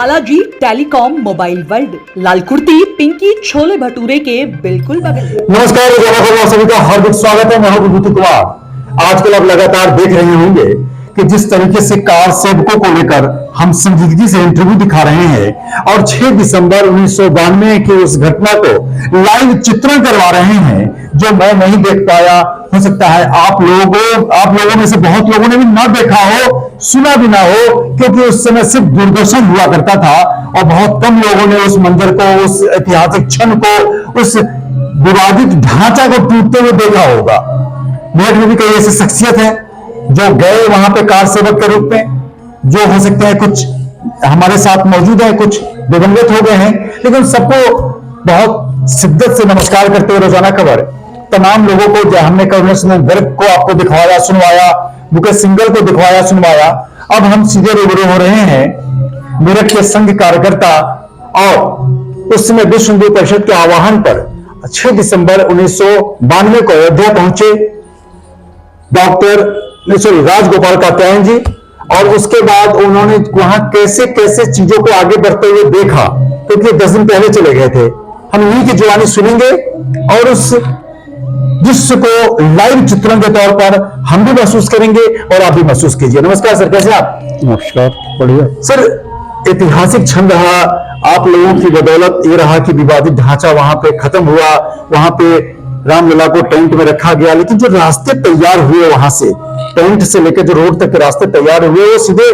Balaji telecom mobile world, Lal Kurti Pinky छोले भटूरे के बिल्कुल बगल। नमस्कार, सभी का हार्दिक स्वागत है। मैं हूं विभूति कुमार। आजकल आप लगातार देख रहे होंगे कि जिस तरीके से कार सेवकों को लेकर हम संजीदगी से इंटरव्यू दिखा रहे हैं और 6 दिसंबर 1992 की उस घटना को लाइव चित्रण करवा रहे हैं, जो मैं नहीं देख पाया, हो सकता है आप लोगों में से बहुत लोगों ने भी ना देखा हो, सुना भी ना हो, क्योंकि उस समय सिर्फ दूरदर्शन हुआ करता था और बहुत कम लोगों ने उस मंजर को, उस ऐतिहासिक क्षण को, उस विवादित ढांचा को टूटते हुए देखा होगा। मेरठ में भी कई ऐसी शख्सियत है जो गए वहां पे कार सेवक के रूप में, जो हो सकते हैं कुछ हमारे साथ मौजूद है, कुछ दिवंगत हो गए हैं, लेकिन सबको बहुत शिद्दत से नमस्कार करते हुए रोजाना खबर तमाम लोगों को, जो हमने करुणा गर्ग को आपको दिखवाया सुनवाया, मुकेश सिंगल को दिखवाया सुनवाया, अब हम सीधे रूबरू हो रहे हैं मेरठ के संघ कार्यकर्ता और उस समय विश्व हिंदू परिषद के आह्वान पर 6 दिसंबर 1992 को अयोध्या पहुंचे राजगोपाल कात्यायन जी, और उसके बाद उन्होंने वहां कैसे कैसे चीजों को आगे बढ़ते हुए देखा, क्योंकि 10 दिन पहले चले गए थे। हम उन्हीं की जुबानी सुनेंगे और उस दृश्य को लाइव चित्रण के तौर पर हम भी महसूस करेंगे और आप भी महसूस कीजिए। नमस्कार सर, कैसे आप? नमस्कार, बढ़िया सर। ऐतिहासिक क्षण रहा, आप लोगों की बदौलत ये रहा कि विवादित ढांचा वहां पे खत्म हुआ, वहां पे रामलला को टेंट में रखा गया, लेकिन जो रास्ते तैयार हुए वहां से, टेंट से लेकर जो रोड तक के रास्ते तैयार हुए, वो सीधे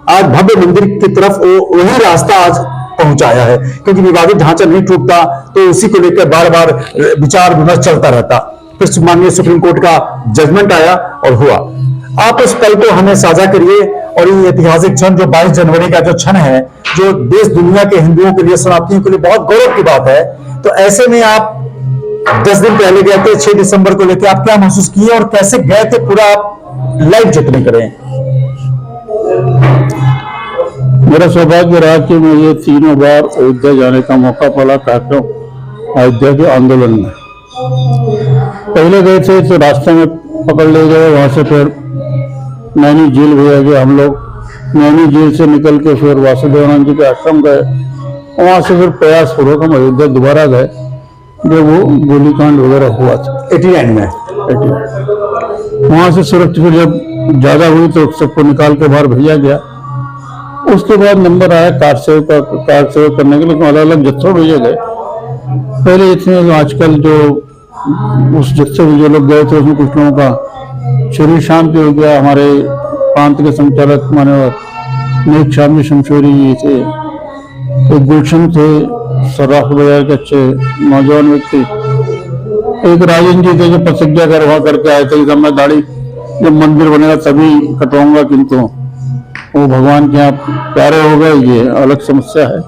आज भव्य मंदिर की तरफ वही रास्ता आज पहुंचाया है, क्योंकि विवादित ढांचा नहीं टूटता तो उसी को लेकर बार बार विचार विमर्श चलता रहता। फिर माननीय सुप्रीम कोर्ट का जजमेंट आया और हुआ। आप उस पल को हमें साझा करिए और ये ऐतिहासिक क्षण जो 22 जनवरी का जो क्षण है, जो देश दुनिया के हिंदुओं के लिए, शरणार्थियों के लिए बहुत गौरव की बात है, तो ऐसे में आप 10 दिन पहले गए थे 6 दिसंबर को लेकर, आप क्या महसूस किए और कैसे गए थे, पूरा आप लाइव चित्रण करें। मेरा सौभाग्य रहा कि मुझे 3 बार अयोध्या जाने का मौका पड़ा, कार्यक्रम अयोध्या के आंदोलन में। पहले गए थे तो रास्ते में पकड़ ले गए, वहां से फिर नैनी झील भेजा गया। हम लोग नैनी झील से निकल के फिर वासुदेवानंद जी के आश्रम गए, वहां से फिर प्रयास पूर्वक हम अयोध्या दोबारा गए, जो वो गोलीकांड वगैरह हुआ था 89 में। वहां से सुरक्षित फिर जब ज्यादा हुई तो सबको निकाल के बाहर भेजा गया। उसके बाद नंबर आया कार सेवा करने के लिए, अलग अलग जत्थों भेजे गए। पहले इतने, आजकल जो उस जत्थे में जो लोग गए थे उसमें कुछ लोगों का शरीर शांति हो गया। हमारे प्रांत के संचालक मान्यवर नेक शामी शमशोरी जी थे, एक गुलशन थे, सर्राफ बाजार के अच्छे नौजवान व्यक्ति, एक राजन जी थे जो प्रतिज्ञा करवा करके आए थे कि मैं दाढ़ी जब मंदिर बनेगा तभी कटवाऊंगा, किंतु वो भगवान के यहाँ प्यारे हो गए, ये अलग समस्या है।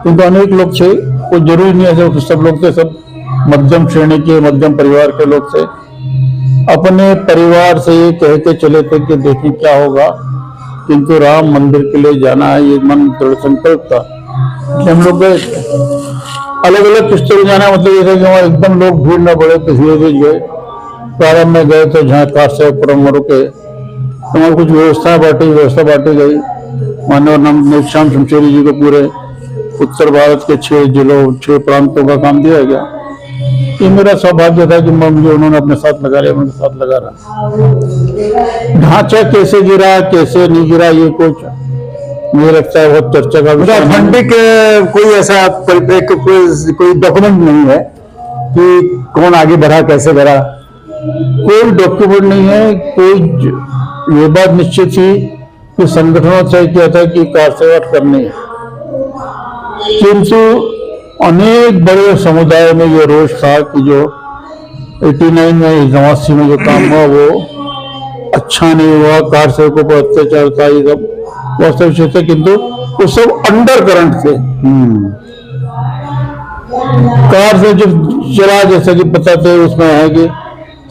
किंतु अनेक लोग थे, कोई जरूरी नहीं है सब लोग थे, सब मध्यम श्रेणी के, मध्यम परिवार के लोग थे। अपने परिवार से ये कह के चले थे कि देखें क्या होगा, किंतु राम मंदिर के लिए जाना है, ये मन दृढ़ संकल्प था। हम लोग गए, अलग अलग किस्तों में जाना, मतलब ये था कि वहाँ एकदम लोग भीड़ न बढ़े, तो धीरे धीरे गए। प्रारंभ में गए तो जहाँ कार से परम रुके, तो कुछ व्यवस्था बांटी गई। मानव नाम श्याम शमशेरी जी को पूरे उत्तर भारत के 6 जिलों 6 प्रांतों का काम दिया गया। ये मेरा सौभाग्य था कि मुझे उन्होंने अपने साथ लगा लिया, उनके साथ लगा रहा। ढांचा कैसे गिरा कैसे नहीं गिरा, ये कुछ मुझे लगता है बहुत चर्चा का विषय। ऑथेंटिक कोई ऐसा परिप्रेक्ष्य, कोई डॉक्यूमेंट नहीं है कि कौन आगे बढ़ा, कैसे बढ़ा, कोई डॉक्यूमेंट नहीं है। कोई ये बात निश्चित थी कि संगठनों तय किया था कि कार सेवा करनी है, किंतु अनेक बड़े समुदाय में ये रोष था कि जो 89 में 89 में जो काम हुआ वो अच्छा नहीं हुआ, कार सेवकों पर अत्याचार था, ये सब वास्तव विषय थे, किंतु वो सब अंडर करंट थे। कार से जो चला, जैसा कि पता थे, उसमें है कि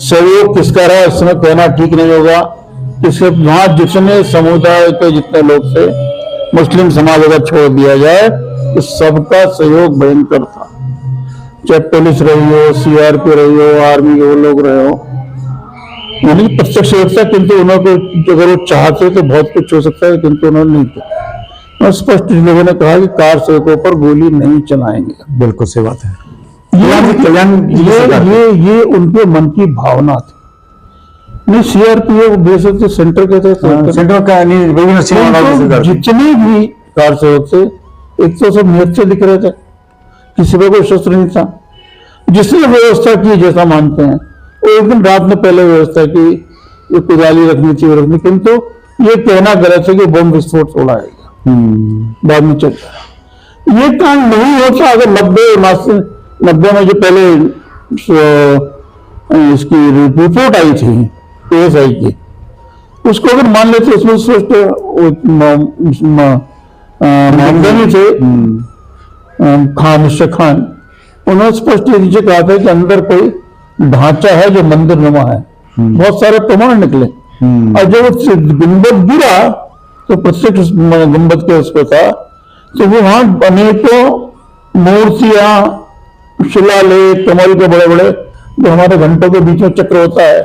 सहयोग किसका रहा इस समय कहना ठीक नहीं होगा। इसके वहां जितने समुदाय के जितने लोग थे, मुस्लिम समाज अगर छोड़ दिया जाए तो सबका सहयोग भयंकर था, चाहे पुलिस रही हो, CRP रही हो, आर्मी के वो लोग रहे हो, यानी प्रत्यक्ष व्यवस्था। किंतु उन्होंने अगर वो चाहते तो बहुत कुछ हो सकता है, किंतु उन्होंने नहीं किया। और स्पष्ट लोगों ने कहा कि कार सेवकों पर गोली नहीं चलाएंगे। बिल्कुल सही बात है। ये उनके मन की भावना थी। नहीं, सीआरपीएफ बेसिक सेंटर के थे, सेंटर का नहीं, जितने भी कार सेवक थे एक तो सब नियत से दिख रहे थे, किसी पे कोई शस्त्र नहीं था। जिसने व्यवस्था की जैसा मानते हैं, वो एक दिन रात में पहले व्यवस्था की, ये कुदाली रखनी चाहिए रखनी, किंतु ये कहना गलत है कि बम विस्फोट छोड़ा है बाद में चल रहा। ये काम नहीं होता अगर 90 में जो पहले इसकी रिपोर्ट आई थी ASI की, उसको अगर मान लेते इसमें मामदनी थे खान, मिस्टर खान, उन्होंने स्पष्ट नीचे कहा था कि अंदर कोई ढांचा है जो मंदिर नुमा है। बहुत सारे प्रमाण निकले और जब गुंबद गिरा तो प्रत्यक्ष गुंबद के उस पर था, तो वो वहां अनेकों मूर्तियां, शिलालेख, कमल के बड़े बड़े जो हमारे घंटों के बीच में चक्र होता है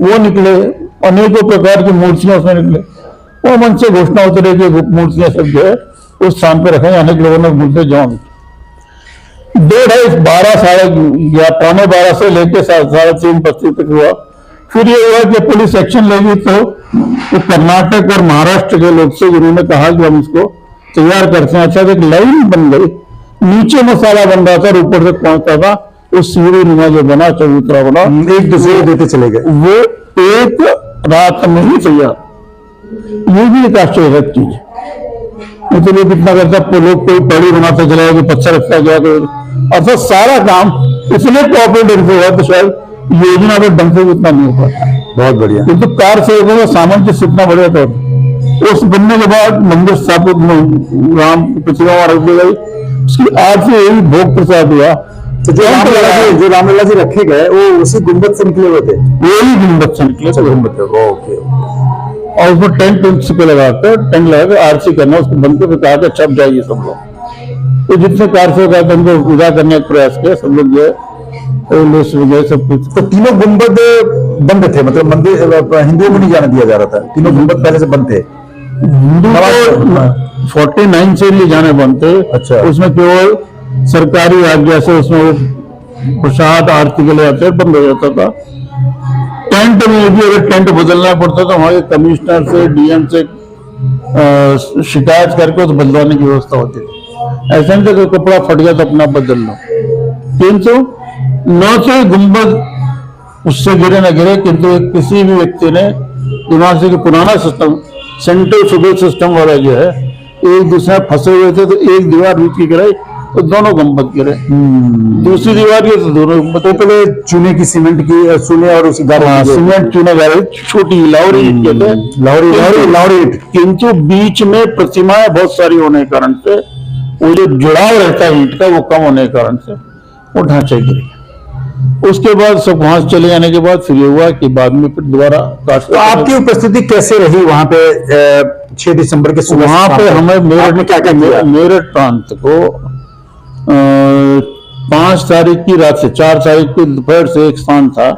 वो निकले, अनेकों प्रकार की मूर्तियां उसमें निकले। वो मन से घोषणा होती रही कि मूर्तियां सब जो है उस स्थान पर रखेंगे। अनेक लोगों ने मूर्तियां जमा 12 साढ़े 12 से लेकर 3:30 तक हुआ। फिर ये हुआ कि पुलिस एक्शन लेगी तो कर्नाटक और महाराष्ट्र के लोग से जिन्होंने कहा कि हम इसको तैयार करते हैं। अच्छा, एक लाइन बन गई, नीचे मसाला बन रहा था और ऊपर तक पहुंचता था, उस सीढ़ी नुमा जो बना, चबूतरा बना, एक दूसरे को देते चले गए, वो एक रात में ही तैयार। ये भी एक आश्चर्यजनक चीज है। तो लोग कितना करता, लोग कोई पड़ी बनाता चला गया, पत्थर रखता गया, अर्थात सारा काम इसलिए कोऑपरेटिव हुआ तो शायद योजना पर ढंग से उतना नहीं हो पाता। बहुत बढ़िया। किंतु कार सेवकों का सामंजस्य इतना बढ़िया था। उस बनने के बाद मंदिर स्थापित राम प्रतिमा रख दी गई, उसकी आज से यही भोग प्रसाद हुआ। तो जो रामलला जी रखे गए वो उसी गुंबद से निकले हुए थे, वही गुंबद से निकले थे। ओके। और उसमें टेंट पे लगाकर आरती करना, उसको बंद के कहा था छप जाइए सब लोग। तो जितने कार से गए थे उनको विदा करने का प्रयास किया, सब लोग गए सब कुछ। तो तीनों गुंबद बंद थे, मतलब मंदिर हिंदुओं को नहीं जाने दिया जा रहा था, तीनों गुंबद पहले से बंद थे। हिंदू 49 से ले जाने बंद थे। अच्छा। उसमें केवल सरकारी आज्ञा से उसमें वो प्रसाद आरती के लिए आते बंद हो जाता था। टेंट में भी अगर टेंट बदलना पड़ता तो वहां के कमिश्नर से, DM से शिकायत करके उस बदलवाने की व्यवस्था होती थी। ऐसा नहीं था कपड़ा फट गया तो अपना बदल लो। किंतु न तो गुंबद उससे गिरे न गिरे, किंतु किसी भी व्यक्ति ने दिमाग से पुराना सिस्टम, सेंट्रल फ्यूगल सिस्टम वाला जो है, एक दूसरे फंसे हुए थे तो एक दीवार बीच की गिराई तो दोनों गुंबद गिरे, दूसरी दीवार की तो दोनों गुंबद। तो पहले चूने की, सीमेंट की, चूने और उसकी सीमेंट चूने गाड़ी, छोटी लाहौरी ईंट कहते हैं, लाहौरी ईंट। किंतु बीच में प्रतिमाएं बहुत सारी होने के कारण से वो जो जुड़ाव रहता है ईंट का वो कम होने के कारण से वो ढांचे गिरे। उसके बाद सब वहां से चले जाने के बाद फिर ये हुआ कि बाद में फिर दोबारा तो आपकी उपस्थिति कैसे रही वहां पे 6 दिसंबर के सुबह? वहां पे हमें मेरठ प्रांत को 5 तारीख की रात से 4 तारीख की दोपहर से एक स्थान था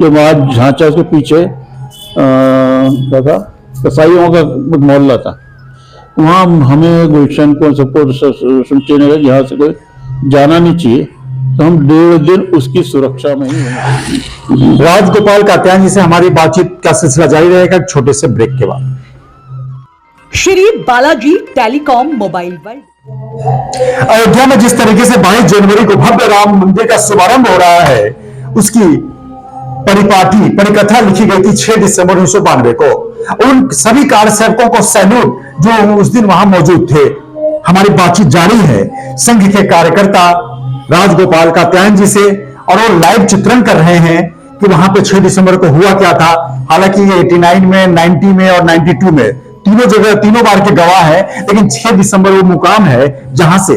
जो वहां झांचा उसके पीछे क्या था, कसाईयों का मोहल्ला था। वहां हमें गुलशन को सबको सूचना लगी जहां से कोई जाना नहीं चाहिए, तो हम 2 दिन उसकी सुरक्षा में ही हैं। राजगोपाल कात्यायन जी से हमारी बातचीत का सिलसिला जारी रहेगा एक छोटे से ब्रेक के बाद। Shri Balaji telecom mobile world. Ayodhya में जिस तरीके से 22 जनवरी को भव्य राम मंदिर का शुभारंभ हो रहा है, उसकी परिकथा लिखी गई थी 6 दिसंबर 1992 को। उन सभी कार्यसेवकों को सैल्यूट जो उस दिन वहां मौजूद थे। हमारी बातचीत जारी है संघ के कार्यकर्ता राजगोपाल कात्यायन जी से, और वो लाइव चित्रण कर रहे हैं कि वहां पे 6 दिसंबर को हुआ क्या था। हालांकि ये 89 में, 90 में और 92 में तीनों जगह, तीनों बार के गवाह है, लेकिन 6 दिसंबर वो मुकाम है जहां से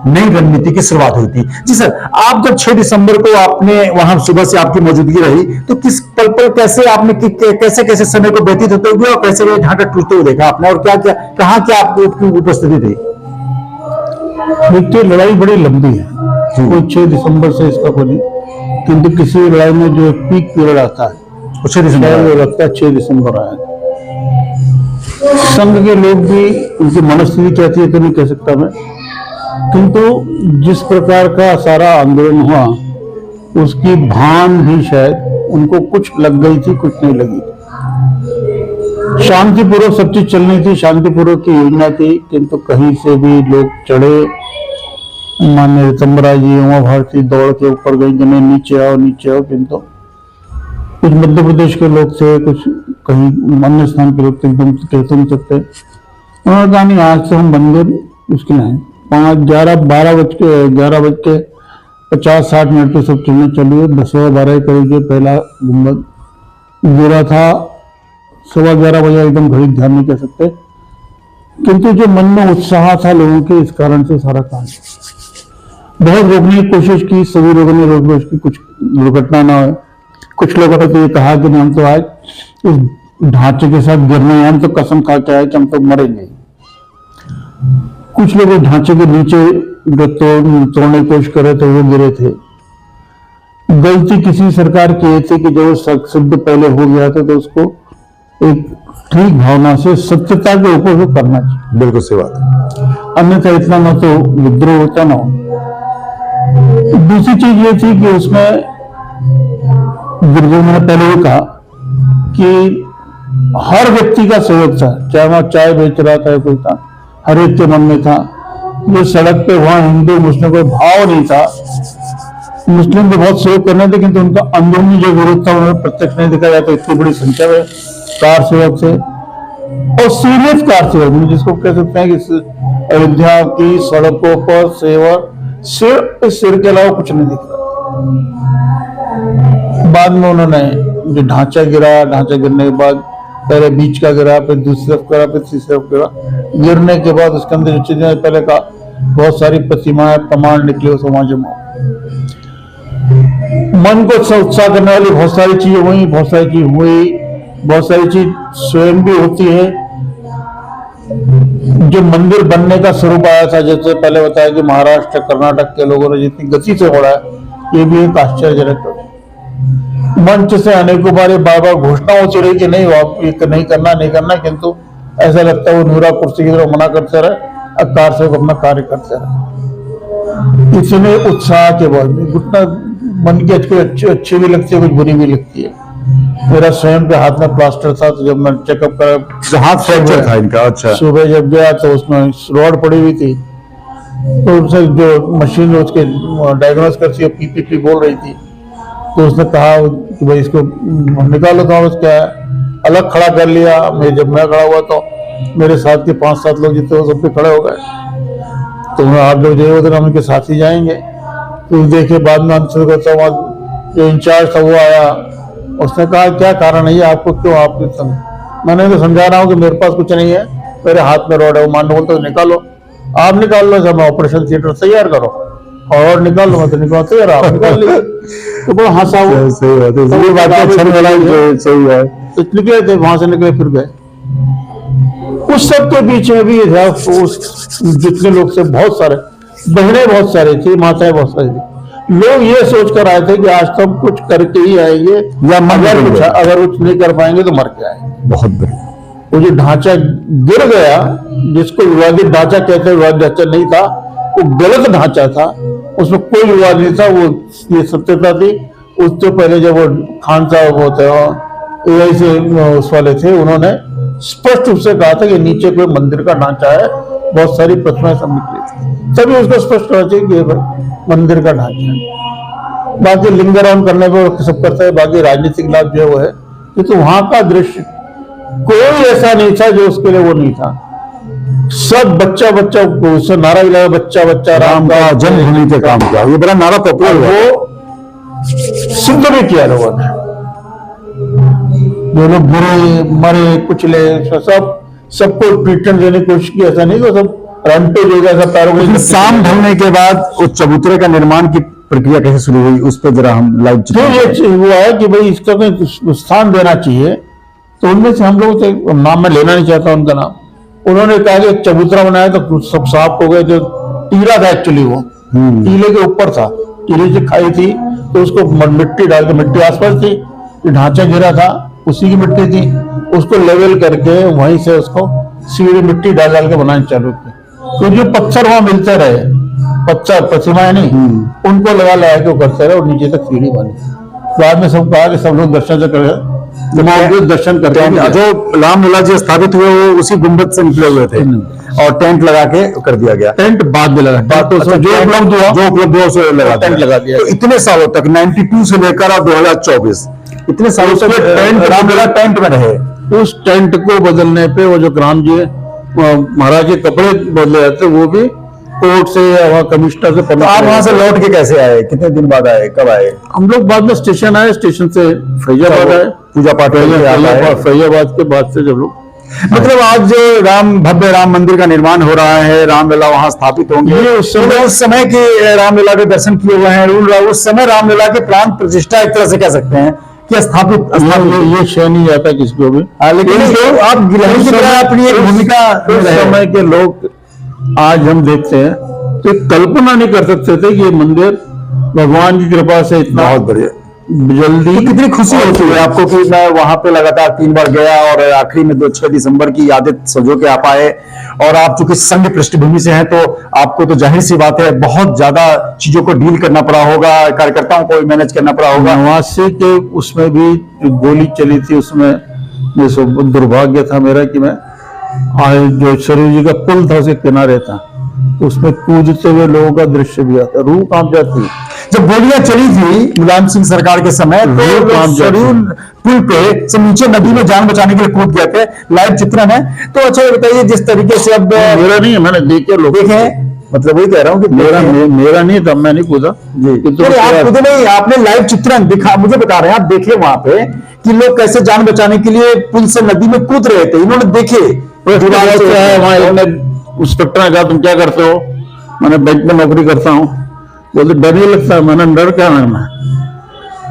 नई रणनीति की शुरुआत हुई थी। जी सर, आप जब 6 दिसंबर को आपने वहां सुबह से आपकी मौजूदगी रही, तो किस पल कैसे आपने कैसे कैसे समय को व्यतीत होते हुए और कैसे ढांचा टूटते हुए देखा आपने, और क्या क्या कहां क्या आपकी उपस्थिति थी? देखिए, लड़ाई बड़ी लंबी है, कोई 6 दिसंबर से इसका कोई, किंतु किसी लड़ाई में जो पीक पीरियड आता है 6 दिसंबर लगता है 6 दिसंबर आया। संघ के लोग भी, उनकी मनस्थिति क्या थी ये तो नहीं कह सकता मैं, किंतु जिस प्रकार का सारा आंदोलन हुआ उसकी भान भी शायद उनको कुछ लग गई थी, कुछ नहीं लगी। शांतिपूर्वक सब चीज चल रही थी, शांतिपूर्वक की योजना थी, किंतु कहीं से भी लोग चढ़े, माननीय रितंबरा जी उमा भारती दौड़ के ऊपर गई कि नहीं नीचे आओ, किंतु कुछ मध्य प्रदेश के लोग थे, कुछ कहीं अन्य स्थान के लोग थे, एकदम कह तो नहीं सकते। उन्होंने कहा नहीं आज से हम बंद कर उसके नहीं 11:50 पे सब चलने चलिए। 10:12 करीब पहला गुम्बद गिरा था, 11:15 बजे एकदम घड़ी ध्यान नहीं कह सकते, किंतु जो मन में उत्साह था लोगों के, इस कारण से सारा काम बहुत रोकने की कोशिश की, सभी लोगों ने रोक की कुछ दुर्घटना ना हो। कुछ लोगों ने तो ये कहा कि हम तो आज इस ढांचे के साथ गिरने हैं, हम तो कसम खा के आए कि हम तो मरेंगे। कुछ लोग ढांचे के नीचे जो तोड़ने की कोशिश करे थे वो गिरे थे। गलती किसी सरकार की थी कि जो सिद्ध पहले हो गया था तो उसको एक ठीक भावना से सत्यता के ऊपर वो करना चाहिए। बिल्कुल सही बात। अन्यथा इतना ना तो विद्रोह होता ना हो। दूसरी चीज ये थी कि उसमें गुरुदेव ने पहले ये कहा कि हर व्यक्ति का सहयोग था, चाहे वहां चाय बेच रहा था कोई था, हर एक के मन में था। जो सड़क पे वहां हिंदू मुस्लिम कोई भाव नहीं था। मुस्लिम भी बहुत सहयोग करने थे, किंतु उनका अंदरूनी जो विरोध था उन्होंने प्रत्यक्ष नहीं दिखाया। तो इतनी बड़ी संख्या में कार सेवक थे और सीरियस कार सेवक, जिसको कह सकते हैं कि अयोध्या की सड़कों पर सेवक सिर के अलावा कुछ नहीं दिख रहा। बाद में उन्होंने जो ढांचा गिरने के बाद पहले बीच का गिरा, फिर दूसरी तरफ गिरा, फिर तीसरी तरफ गिरा। गिरने के बाद उसके अंदर जो चीजें पहले का बहुत सारी प्रतिमाएं प्रमाण निकले उस वहां जमा। मन को उत्साह करने वाली बहुत सारी चीजें हुई, बहुत सारी चीज स्वयं भी होती है। जो मंदिर बनने का स्वरूप आया था, जैसे पहले बताया कि महाराष्ट्र कर्नाटक के लोगों ने जितनी गति से बढ़ा है, ये भी एक आश्चर्यजनक। मंच से अनेकों बार बार घोषणा होती रही कि नहीं ये नहीं करना, किंतु ऐसा लगता है वो नूरा कुर्सी की तरफ मना करते रहे, कार से अपना कार्य करते रहे। इतने उत्साह के बाद में घुटना मन की अच्छी भी लगती है, कुछ बुरी भी लगती है। मेरा स्वयं के हाथ में प्लास्टर था, तो जब मैं चेकअप करा, हाथ फ्रैक्चर था इनका। अच्छा। सुबह जब गया तो उसमें रॉड पड़ी हुई थी, तो उससे जो मशीन उसके डायग्नोस करती है पीपीपी बोल रही थी, तो उसने कहा कि भाई इसको निकालो। तो उसका अलग खड़ा कर लिया। जब मैं खड़ा हुआ तो मेरे साथ के 5-7 लोग जितने वो सब पे खड़े हो गए। तो आप लोग जो उधर हम उनके साथ ही जाएंगे। तो देखे बाद में जो इंचार्ज था वो आया, उसने कहा क्या कारण है आपको, क्यों आप? मैंने तो समझा रहा हूँ कि मेरे पास कुछ नहीं है, मेरे हाथ में रॉड है। वो मानने बोलते निकालो, आप निकाल लो, जब ऑपरेशन थिएटर तैयार करो और निकाल लो, तो निकाल तैयार आप निकाल लीजिए। तो बहुत हंसा हुआ। सही बात है, ये बात अच्छा नहीं लगा। सही है। तो निकले थे, वहां से निकले फिर गए। उस सब के बीच में भी जितने लोग थे, बहुत सारे बहनें बहुत सारी थी, माताएं बहुत सारी थी। लोग ये सोच कर आए थे कि आज तो हम कुछ करके ही आएंगे, या अगर कुछ नहीं कर पाएंगे तो मर के आएंगे। बहुत बढ़िया। वो जो ढांचा गिर गया, जिसको विवादित ढांचा कहते हैं, विवादित ढांचा नहीं था, वो गलत ढांचा था, उसमें कोई विवाद नहीं था, वो ये सत्यता थी। उससे पहले जब वो खान साहब होते एआई से उस वाले थे, उन्होंने स्पष्ट रूप से कहा था कि नीचे कोई मंदिर का ढांचा है, बहुत सारी प्रतिमाएं सब निकली थी, तभी उसको स्पष्ट करना चाहिए कि मंदिर का ढांचा है। बाकी लिंगाराम करने पर सब करता है, बाकी राजनीतिक लाभ जो है वो है, क्योंकि वहां का दृश्य कोई ऐसा नहीं था जो उसके लिए वो नहीं था। सब बच्चा नारा भी लगा, बच्चा राम का जन्मभूमि पे काम किया, ये बड़ा नारा पॉपुलर हुआ। वो सिद्ध भी किया लोगों ने। जो लोग बुरे मरे कुचले सबको ट्रीटमेंट देने की कोशिश की, ऐसा नहीं तो सब रंटे जो जैसा पैरों में। शाम ढलने के बाद उस चबूतरे का निर्माण की प्रक्रिया कैसे शुरू हुई, उस पर जरा हम लाइव तो ये हुआ है कि भाई इसका कोई स्थान देना चाहिए। तो उनमें से हम लोग से नाम मैं लेना नहीं चाहता उनका नाम, उन्होंने कहा कि चबूतरा बनाया तो सब साफ हो गए। जो टीला था एक्चुअली वो टीले के ऊपर था, टीले से खाई थी, तो उसको मिट्टी डाल के, मिट्टी आसपास थी, ढांचा गिरा था, उसी की मिट्टी थी, उसको लेवल करके वहीं से उसको सीढ़ी मिट्टी डाल डाल के बनाना चालू की। तो जो पत्थर वहां मिलते रहे, पत्थर प्रतिमाएं नहीं, उनको लगा लगा के वो करते रहे और नीचे तक सीढ़ी बनी। बाद में सब कहा कि सब लोग दर्शन से कर दर्शन करते हैं। जो रामलला जी स्थापित हुए वो उसी गुंबद से निकले हुए थे और टेंट लगा के कर दिया गया। टेंट बाद में लगा, तो जो उपलब्ध हुआ उसे टेंट लगा दिया। तो इतने सालों तक 92 से लेकर और 2024 इतने सालों तक रामलला टेंट में रहे। उस टेंट को बदलने पे वो जो राम जी महाराज के कपड़े बदले जाते वो भी कोर्ट से या वहाँ कमिश्नर से। तो आप वहां से लौट के कैसे आए, कितने दिन बाद आए, कब आए? हम लोग बाद में स्टेशन आए, स्टेशन से फैजाबाद आए, पूजा पाठ फैजाबाद के बाद से जब लोग मतलब आज जो भव्य राम मंदिर का निर्माण हो रहा है, रामलला वहां स्थापित होंगे, ये उस समय के रामलला के दर्शन किए हुए हैं। उस समय रामलला के प्राण प्रतिष्ठा एक तरह से कह सकते हैं कि स्थापित ये शय नहीं जाता किसको भी। लेकिन आप गिलहरी की तरह अपनी एक भूमिका उस समय के लोग आज हम देखते हैं तो कल्पना नहीं कर सकते थे कि ये मंदिर भगवान की कृपा से इतना बहुत बढ़िया जल्दी। तो कितनी खुशी होती है आपको कि मैं वहां पे लगातार 3 बार गया और आखिरी में 6 दिसंबर की यादें सजो के आप आए। और आप चूंकि संघ पृष्ठभूमि से हैं तो आपको तो जाहिर सी बात है बहुत ज्यादा चीजों को डील करना पड़ा होगा, कार्यकर्ताओं को मैनेज करना पड़ा होगा। 89 के उसमें भी जो गोली चली थी उसमें दुर्भाग्य था मेरा कि मैं जो सरयू जी का पुल था उसके किनारे था, उसमें कूदते हुए लोगों का दृश्य भी आता, रूह कांप जाती। जब गोलियां चली थी मुलायम सिंह सरकार के समय तो सरयू पुल पे से नीचे नदी में जान बचाने के लिए कूद गए थे, लाइव चित्रण है। तो अच्छा बताइए जिस तरीके से अब मेरा नहीं है, मैंने देखे लोग देखे, मतलब वही कह रहा हूँ कि मेरा नहीं था, मैं नहीं कूदा जी। तो आप खुद नहीं, आपने लाइव चित्रण दिखा, मुझे बता रहे हैं आप देखे वहां पे कि लोग कैसे जान बचाने के लिए पुल से नदी में कूद रहे थे, इन्होंने देखे। इंस्पेक्टर ने कहा तुम क्या करते हो? मैंने बैंक में नौकरी करता हूँ। बोलते डर नहीं लगता? मैंने डर क्या लगना,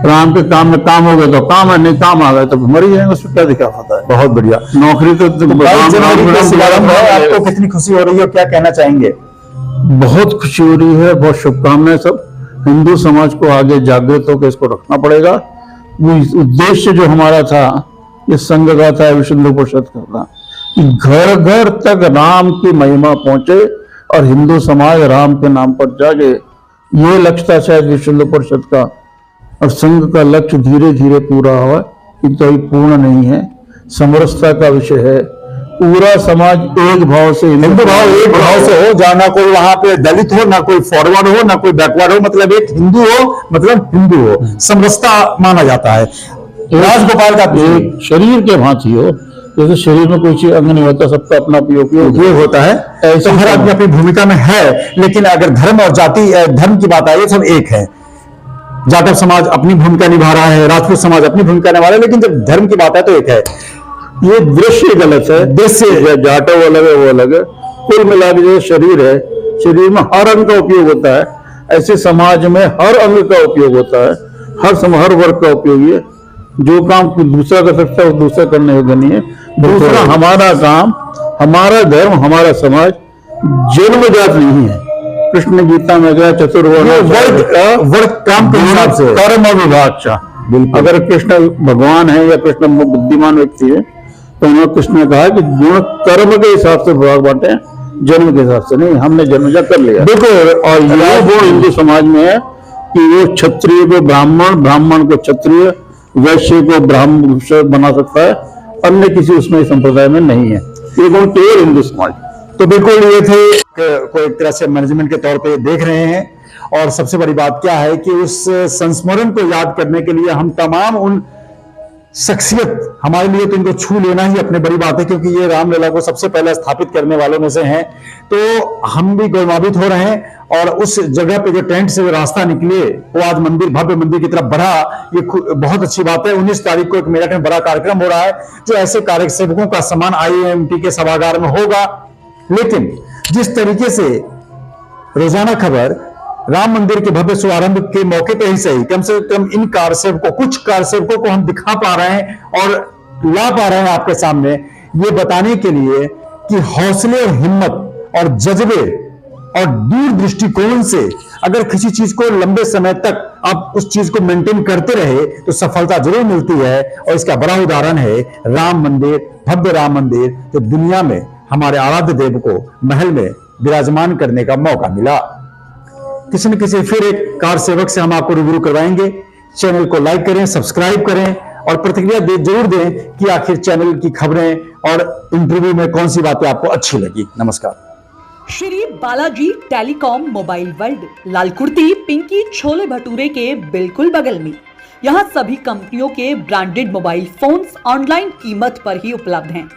राम के काम में काम हो गया तो काम है, नहीं काम आ गए तो मर ही जाएंगे, उसमें क्या दिखा पाता है। बहुत बढ़िया नौकरी तो आपको कितनी खुशी हो रही है, क्या कहना चाहेंगे? बहुत खुशी हो रही है, बहुत शुभकामनाएं। सब हिंदू समाज को आगे जागृत होकर इसको रखना पड़ेगा। वो उद्देश्य जो हमारा था ये संघ का था, विश्व हिंदू परिषद का था कि घर घर तक राम की महिमा पहुंचे और हिंदू समाज राम के नाम पर जागे। ये लक्ष्य था शायद विश्व हिंदू परिषद का, और संघ का लक्ष्य धीरे धीरे पूरा हुआ, किंतु अभी पूर्ण नहीं है। समरसता का विषय है, पूरा समाज एक भाव से, हिंदू भाव एक भाव से हो, जहाँ ना कोई वहां पे दलित हो, ना कोई फॉरवर्ड हो, ना कोई बैकवर्ड हो, मतलब एक हिंदू हो, मतलब हिंदू हो, समरसता माना जाता है। राजगोपाल का एक शरीर के भांति हो, जैसे शरीर में कोई चीज अंग नहीं होता, सबका अपना उपयोग होता है, ऐसे हर आदमी अपनी भूमिका में है। लेकिन अगर धर्म और जाति धर्म की बात आई सब एक है। जाटव समाज अपनी भूमिका निभा रहा है, राजपूत समाज अपनी भूमिका निभा रहा है, लेकिन जब धर्म की बात है तो एक है। ये दृश्य गलत है, दृश्य जाटव अलग है, वो अलग है। कुल मिला के जो शरीर है, शरीर में हर अंग का उपयोग होता है, ऐसे समाज में हर अंग का उपयोग होता है, हर वर्ग का उपयोग है। जो काम दूसरा कर सकता है वो दूसरा करने योग्य नहीं है। दूसरा हमारा काम, हमारा धर्म, हमारा समाज जन्मजात नहीं है। कृष्ण गीता में गया चतुर्वर्ण वर्ग काम के हिसाब से कर्म विभाग। अगर कृष्ण भगवान है या कृष्ण बुद्धिमान व्यक्ति है तो उन्होंने कृष्ण ने कहा कि गुण कर्म के हिसाब से विभाग बांटे, जन्म के हिसाब से नहीं। हमने जन्मजात कर लिया। देखो, और यह वो हिंदू समाज में है कि वो क्षत्रिय को ब्राह्मण, ब्राह्मण को क्षत्रिय, वैश्य को ब्राह्मण बना सकता है, अन्य किसी उसमें संप्रदाय में नहीं है। ये गुण केवल हिंदू समाज। तो बिल्कुल ये थे को एक तरह से मैनेजमेंट के तौर पे देख रहे हैं। और सबसे बड़ी बात क्या है कि उस संस्मरण को याद करने के लिए हम तमाम उन शख्सियत, हमारे लिए तो इनको छू लेना ही अपने बड़ी बात है, क्योंकि ये रामलला को सबसे पहले स्थापित करने वालों में से हैं। तो हम भी गौरवान्वित हो रहे हैं। और उस जगह पे जो टेंट से वो रास्ता निकले वो आज मंदिर, भव्य मंदिर की तरफ बढ़ा, ये बहुत अच्छी बात है। 19 तारीख को एक मेरठ में बड़ा कार्यक्रम हो रहा है जो ऐसे कार्य सेवकों का सम्मान IIMT के सभागार में होगा। लेकिन जिस तरीके से रोजाना खबर राम मंदिर के भव्य शुभारंभ के मौके पर ही सही, कम से कम इन कारसेवकों, कुछ कारसेवकों को हम दिखा पा रहे हैं और ला पा रहे हैं आपके सामने, ये बताने के लिए कि हौसले और हिम्मत और जज्बे और दूर दृष्टिकोण से अगर किसी चीज को लंबे समय तक आप उस चीज को मेंटेन करते रहे तो सफलता जरूर मिलती है। और इसका बड़ा उदाहरण है राम मंदिर, भव्य राम मंदिर, जो दुनिया में हमारे आराध्य देव को महल में विराजमान करने का मौका मिला। किसी न किसी फिर एक कार सेवक से हम आपको रूबरू करवाएंगे। चैनल को लाइक करें, सब्सक्राइब करें और प्रतिक्रिया जरूर दें कि आखिर चैनल की खबरें और इंटरव्यू में कौन सी बातें आपको अच्छी लगी। नमस्कार। Shri Balaji telecom mobile world, Lal Kurti Pinky छोले भटूरे के बिल्कुल बगल में। यहाँ सभी कंपनियों के ब्रांडेड मोबाइल फोन्स ऑनलाइन कीमत पर ही उपलब्ध हैं।